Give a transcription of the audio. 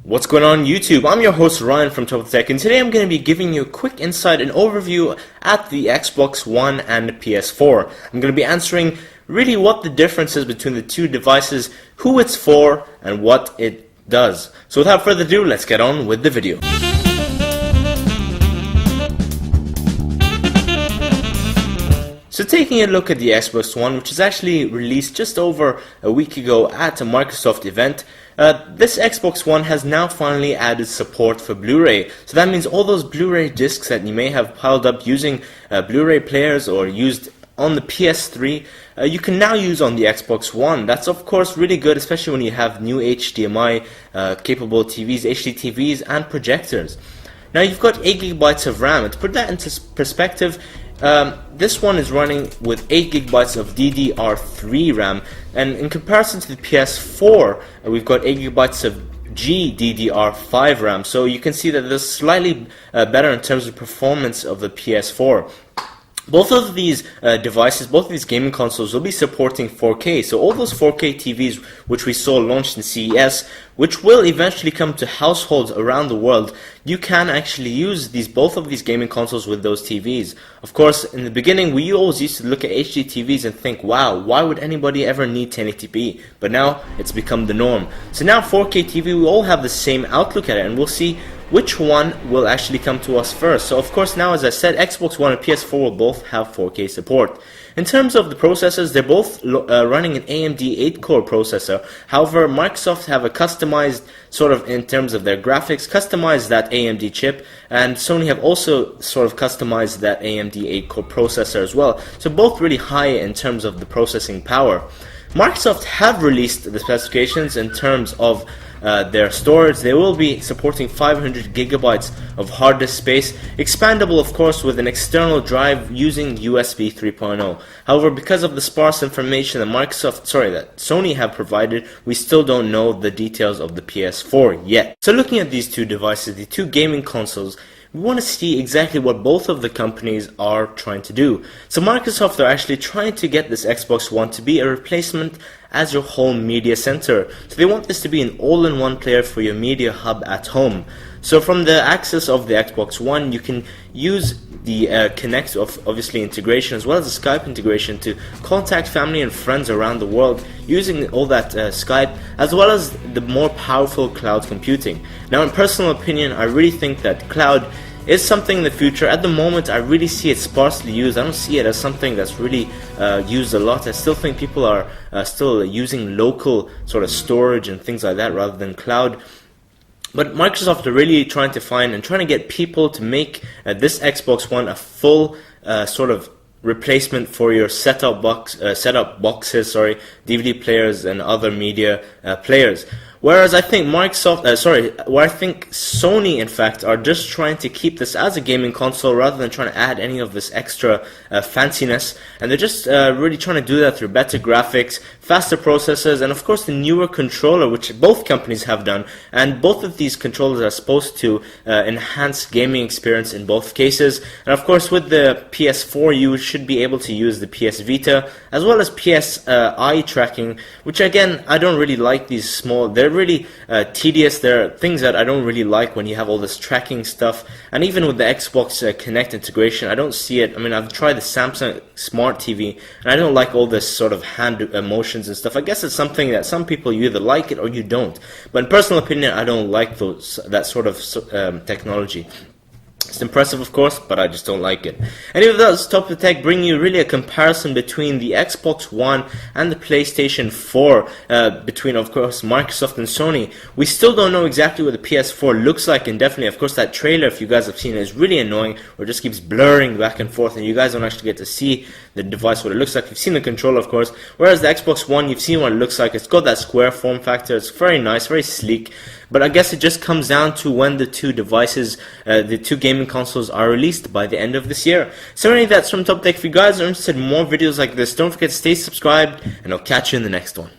What's going on YouTube? I'm your host Ryan from Top of Tech, and today I'm going to be giving you a quick insight and overview at the Xbox One and PS4. I'm going to be answering really what the difference is between the two devices, who it's for, and what it does. So without further ado, let's get on with the video. So taking a look at the Xbox One, which was actually released just over a week ago at a Microsoft event, this Xbox One has now finally added support for Blu-ray. So that means all those Blu-ray discs that you may have piled up using Blu-ray players or used on the PS3, you can now use on the Xbox One. That's of course really good, especially when you have new HDMI capable TVs, HD TVs and projectors. Now you've got 8 GB of RAM. To put that into perspective, this one is running with 8 GB of DDR3 RAM, and in comparison to the PS4, we've got 8 GB of GDDR5 RAM, so you can see that this is slightly better in terms of performance of the PS4. Both of these devices, both of these gaming consoles will be supporting 4K, so all those 4K TVs which we saw launched in CES, which will eventually come to households around the world, you can actually use both of these gaming consoles with those TVs. Of course, in the beginning we always used to look at HD TVs and think, wow, why would anybody ever need 1080p? But now it's become the norm. So now 4K TV, we all have the same outlook at it, and we'll see which one will actually come to us first. So of course now, as I said, Xbox One and PS4 will both have 4K support. In terms of the processors, they're both running an AMD 8-core processor. However, Microsoft have a customized, sort of in terms of their graphics, customized that AMD chip, and Sony have also sort of customized that AMD 8-core processor as well. So both really high in terms of the processing power. Microsoft have released the specifications in terms of their storage. They will be supporting 500 GB of hard disk space, expandable of course with an external drive using USB 3.0. However, because of the sparse information that that Sony have provided, we still don't know the details of the PS4 yet. So looking at these two devices, the two gaming consoles, we want to see exactly what both of the companies are trying to do. So Microsoft are actually trying to get this Xbox One to be a replacement as your home media center. So they want this to be an all-in-one player for your media hub at home. So from the access of the Xbox One, you can use the Kinect obviously integration as well as the Skype integration to contact family and friends around the world using all that Skype, as well as the more powerful cloud computing. Now, in personal opinion, I really think that cloud is something in the future. At the moment, I really see it sparsely used. I don't see it as something that's really used a lot. I still think people are still using local sort of storage and things like that rather than cloud. But Microsoft are really trying to get people to make this Xbox One a full sort of replacement for your setup boxes, DVD players and other media players. Whereas I think Sony in fact are just trying to keep this as a gaming console rather than trying to add any of this extra fanciness, and they're just really trying to do that through better graphics, faster processors, and of course the newer controller, which both companies have done, and both of these controllers are supposed to enhance gaming experience in both cases. And of course with the PS4 you should be able to use the PS Vita as well as PS eye tracking, which again I don't really like these small, they're really tedious. There are things that I don't really like when you have all this tracking stuff, and even with the Xbox Kinect integration, I don't see it. I mean, I've tried the Samsung Smart TV and I don't like all this sort of hand motions and stuff. I guess it's something that some people, you either like it or you don't, but in personal opinion I don't like that sort of technology. It's impressive of course, but I just don't like it. Anyway, that's Top of Tech, bringing you really a comparison between the Xbox One and the PlayStation 4, between of course Microsoft and Sony. We still don't know exactly what the PS4 looks like, and definitely of course that trailer, if you guys have seen it, is really annoying, where it just keeps blurring back and forth and you guys don't actually get to see the device, what it looks like. You've seen the controller of course, whereas the Xbox One, you've seen what it looks like. It's got that square form factor, it's very nice, very sleek. But I guess it just comes down to when the two devices, the two gaming consoles are released by the end of this year. So anyway, that's from Top Tech. If you guys are interested in more videos like this, don't forget to stay subscribed, and I'll catch you in the next one.